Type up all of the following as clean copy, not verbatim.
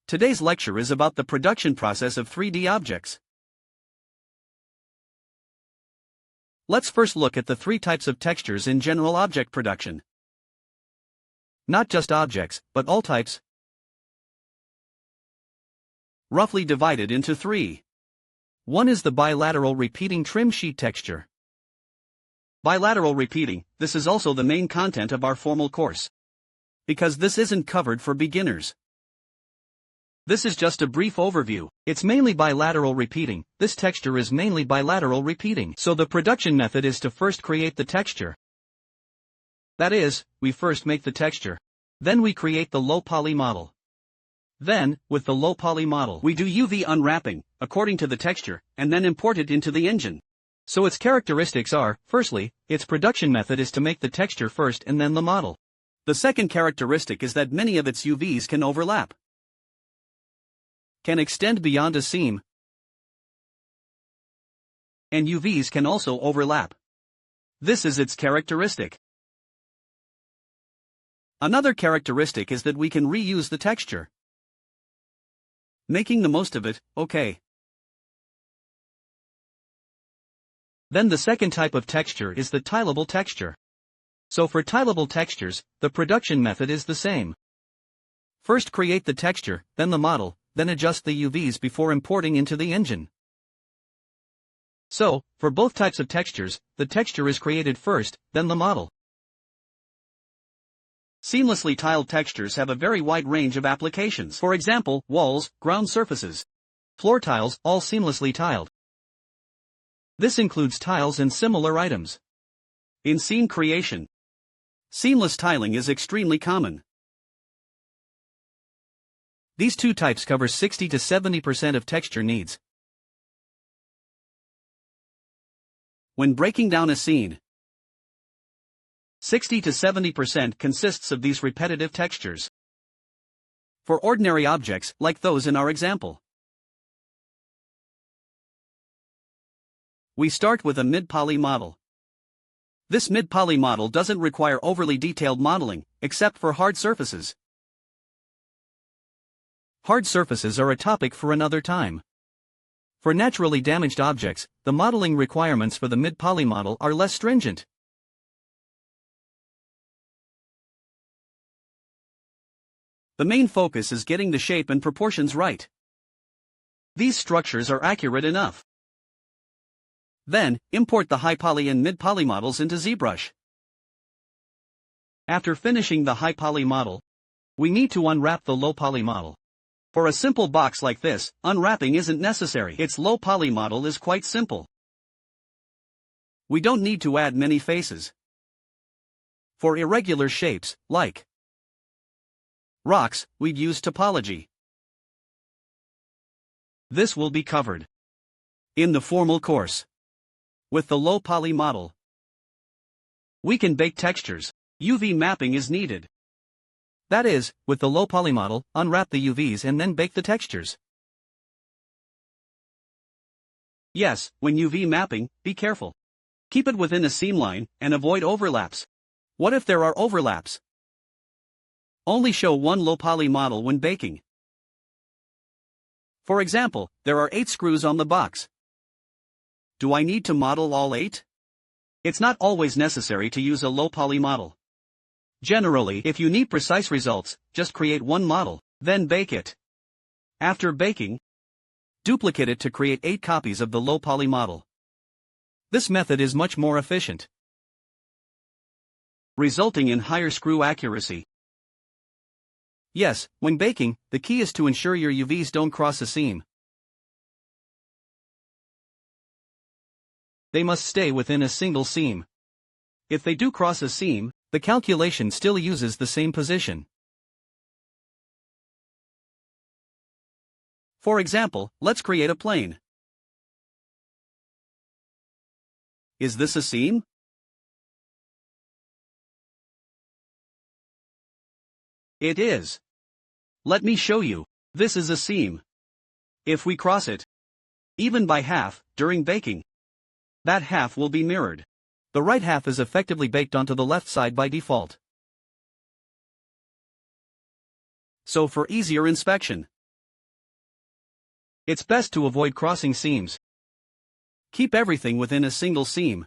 Today's lecture is about the production process of 3D objects. Let's first look at the three types of textures in general object production. Not just objects, but all types. Roughly divided into three. One is the bilateral repeating trim sheet texture. Bilateral repeating, this is also the main content of our formal course. Because this isn't covered for beginners. This is just a brief overview. It's mainly bilateral repeating. This texture is mainly bilateral repeating. So the production method is to first create the texture. That is, we first make the texture. Then we create the low poly model. Then, with the low poly model, we do UV unwrapping, according to the texture, and then import it into the engine. So its characteristics are, firstly, its production method is to make the texture first and then the model. The second characteristic is that many of its UVs can overlap. Can extend beyond a seam. And UVs can also overlap. This is its characteristic. Another characteristic is that we can reuse the texture. Making the most of it, okay. Then the second type of texture is the tileable texture. So for tileable textures, the production method is the same. First create the texture, then the model, then adjust the UVs before importing into the engine. So, for both types of textures, the texture is created first, then the model. Seamlessly tiled textures have a very wide range of applications. For example, walls, ground surfaces, floor tiles, all seamlessly tiled. This includes tiles and similar items. In scene creation, seamless tiling is extremely common. These two types cover 60 to 70% of texture needs. When breaking down a scene, 60 to 70% consists of these repetitive textures. For ordinary objects, like those in our example, we start with a mid-poly model. This mid-poly model doesn't require overly detailed modeling, except for hard surfaces. Hard surfaces are a topic for another time. For naturally damaged objects, the modeling requirements for the mid-poly model are less stringent. The main focus is getting the shape and proportions right. These structures are accurate enough. Then, import the high poly and mid-poly models into ZBrush. After finishing the high poly model, we need to unwrap the low poly model. For a simple box like this, unwrapping isn't necessary. Its low poly model is quite simple. We don't need to add many faces. For irregular shapes, like rocks, we'd use topology. This will be covered in the formal course. With the low poly model, we can bake textures. UV mapping is needed. That is, with the low poly model, unwrap the UVs and then bake the textures. Yes, when UV mapping, be careful. Keep it within a seam line, and avoid overlaps. What if there are overlaps? Only show one low poly model when baking. For example, there are 8 screws on the box. Do I need to model all 8? It's not always necessary to use a low poly model. Generally, if you need precise results, just create one model, then bake it. After baking, duplicate it to create 8 copies of the low poly model. This method is much more efficient, resulting in higher screw accuracy. Yes, when baking, the key is to ensure your UVs don't cross a seam. They must stay within a single seam. If they do cross a seam, the calculation still uses the same position. For example, let's create a plane. Is this a seam? It is. Let me show you. This is a seam. If we cross it, even by half, during baking, that half will be mirrored. The right half is effectively baked onto the left side by default. So for easier inspection, It's best to avoid crossing seams. Keep everything within a single seam,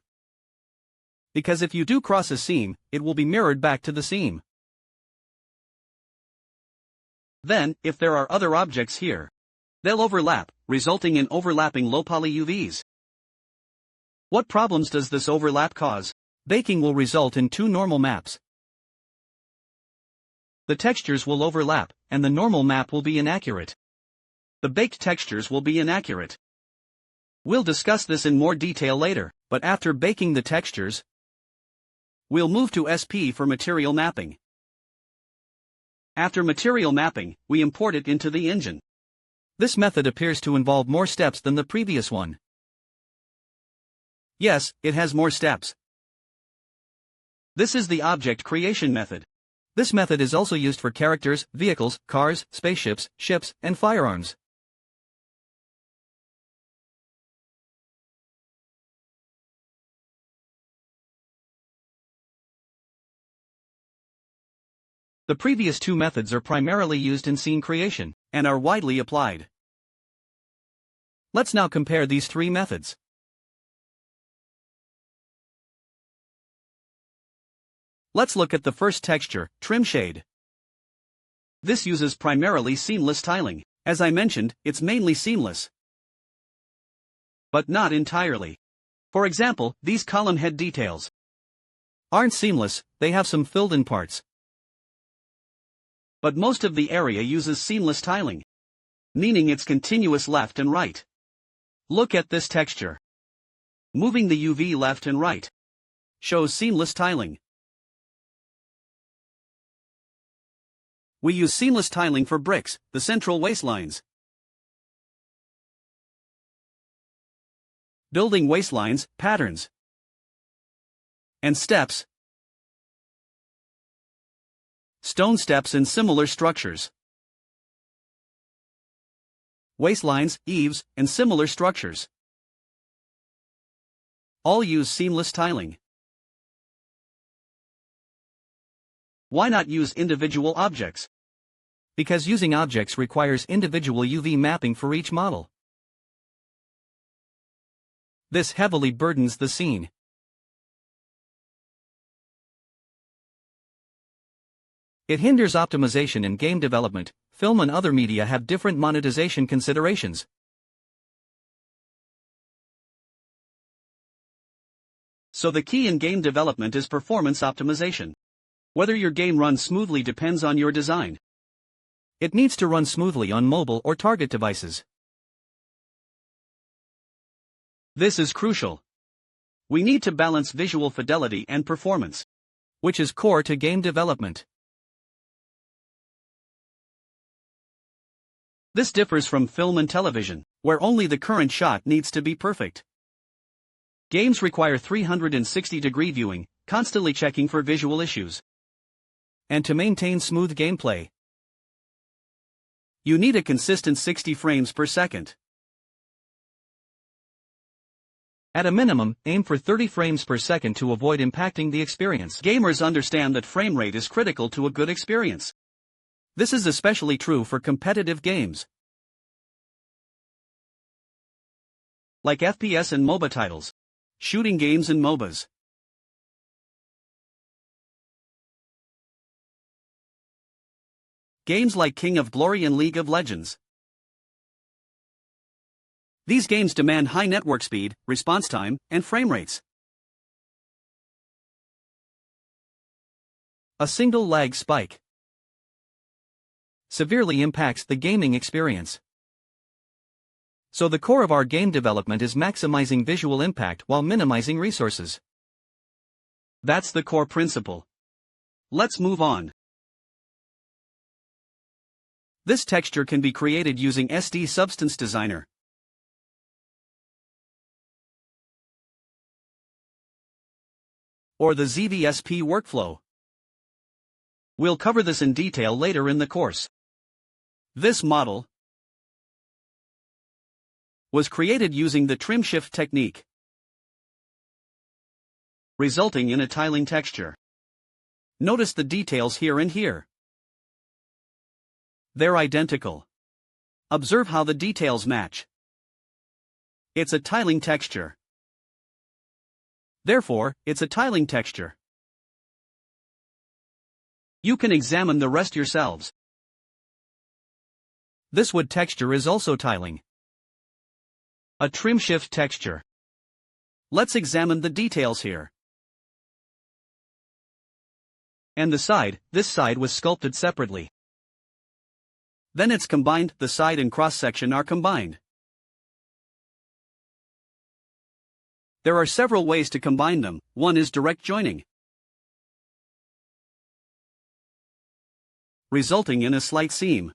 because if you do cross a seam, it will be mirrored back to the seam. Then, if there are other objects here, they'll overlap, resulting in overlapping low-poly UVs. What problems does this overlap cause? Baking will result in two normal maps. The textures will overlap, and the normal map will be inaccurate. The baked textures will be inaccurate. We'll discuss this in more detail later, but after baking the textures, we'll move to SP for material mapping. After material mapping, we import it into the engine. This method appears to involve more steps than the previous one. Yes, it has more steps. This is the object creation method. This method is also used for characters, vehicles, cars, spaceships, ships, and firearms. The previous two methods are primarily used in scene creation, and are widely applied. Let's now compare these three methods. Let's look at the first texture, trim shade. This uses primarily seamless tiling. As I mentioned, it's mainly seamless, but not entirely. For example, these column head details aren't seamless, they have some filled-in parts. But most of the area uses seamless tiling, meaning it's continuous left and right. Look at this texture. Moving the UV left and right shows seamless tiling. We use seamless tiling for bricks, the central waistlines. Building waistlines, patterns, and steps. Stone steps and similar structures. Waistlines, eaves, and similar structures all use seamless tiling. Why not use individual objects? Because using objects requires individual UV mapping for each model. This heavily burdens the scene. It hinders optimization in game development. Film and other media have different monetization considerations. So the key in game development is performance optimization. Whether your game runs smoothly depends on your design. It needs to run smoothly on mobile or target devices. This is crucial. We need to balance visual fidelity and performance, which is core to game development. This differs from film and television, where only the current shot needs to be perfect. Games require 360-degree viewing, constantly checking for visual issues. And to maintain smooth gameplay, you need a consistent 60 frames per second. At a minimum, aim for 30 frames per second to avoid impacting the experience. Gamers understand that frame rate is critical to a good experience. This is especially true for competitive games, like FPS and MOBA titles, shooting games and MOBAs. Games like King of Glory and League of Legends. These games demand high network speed, response time, and frame rates. A single lag spike severely impacts the gaming experience. So the core of our game development is maximizing visual impact while minimizing resources. That's the core principle. Let's move on. This texture can be created using SD Substance Designer. Or the ZVSP workflow. We'll cover this in detail later in the course. This model was created using the Trimsheet technique, resulting in a tiling texture. Notice the details here and here. They're identical. Observe how the details match. It's a tiling texture. Therefore, it's a tiling texture. You can examine the rest yourselves. This wood texture is also tiling. A trim shift texture. Let's examine the details here. And this side was sculpted separately. Then it's combined, the side and cross section are combined. There are several ways to combine them. One is direct joining, resulting in a slight seam.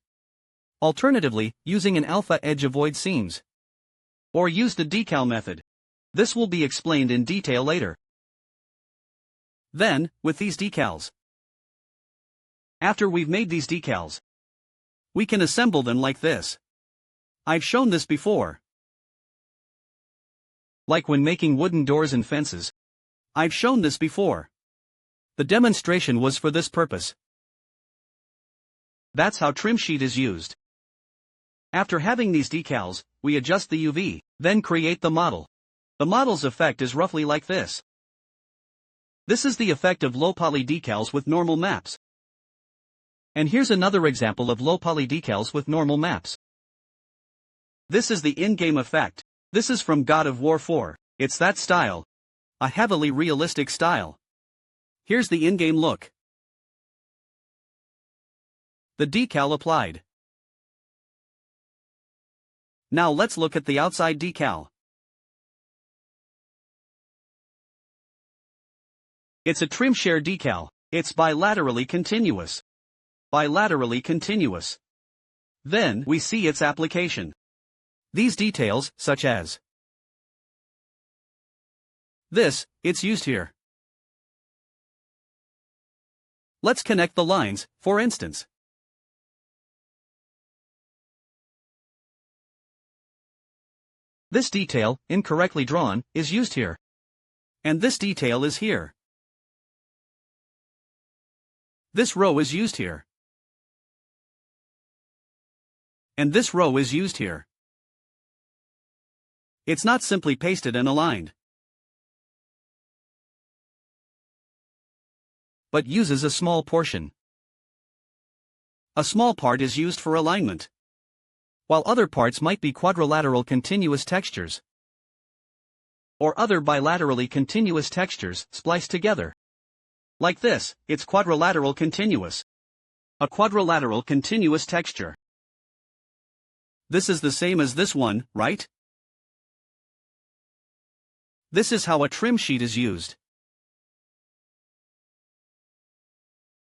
Alternatively, using an alpha edge avoid seams. Or use the decal method. This will be explained in detail later. Then, with these decals. After we've made these decals, we can assemble them like this. I've shown this before. Like when making wooden doors and fences. I've shown this before. The demonstration was for this purpose. That's how Trimsheet is used. After having these decals, we adjust the UV, then create the model. The model's effect is roughly like this. This is the effect of low poly decals with normal maps. And here's another example of low poly decals with normal maps. This is the in-game effect. This is from God of War 4. It's that style. A heavily realistic style. Here's the in-game look. The decal applied. Now let's look at the outside decal. It's a trim share decal. It's bilaterally continuous. Bilaterally continuous. Then we see its application. These details, such as this, it's used here. Let's connect the lines, for instance. This detail, incorrectly drawn, is used here. And this detail is here. This row is used here. And this row is used here. It's not simply pasted and aligned, but uses a small portion. A small part is used for alignment, while other parts might be quadrilateral continuous textures, or other bilaterally continuous textures spliced together. Like this, it's quadrilateral continuous. A quadrilateral continuous texture. This is the same as this one, right? This is how a trim sheet is used.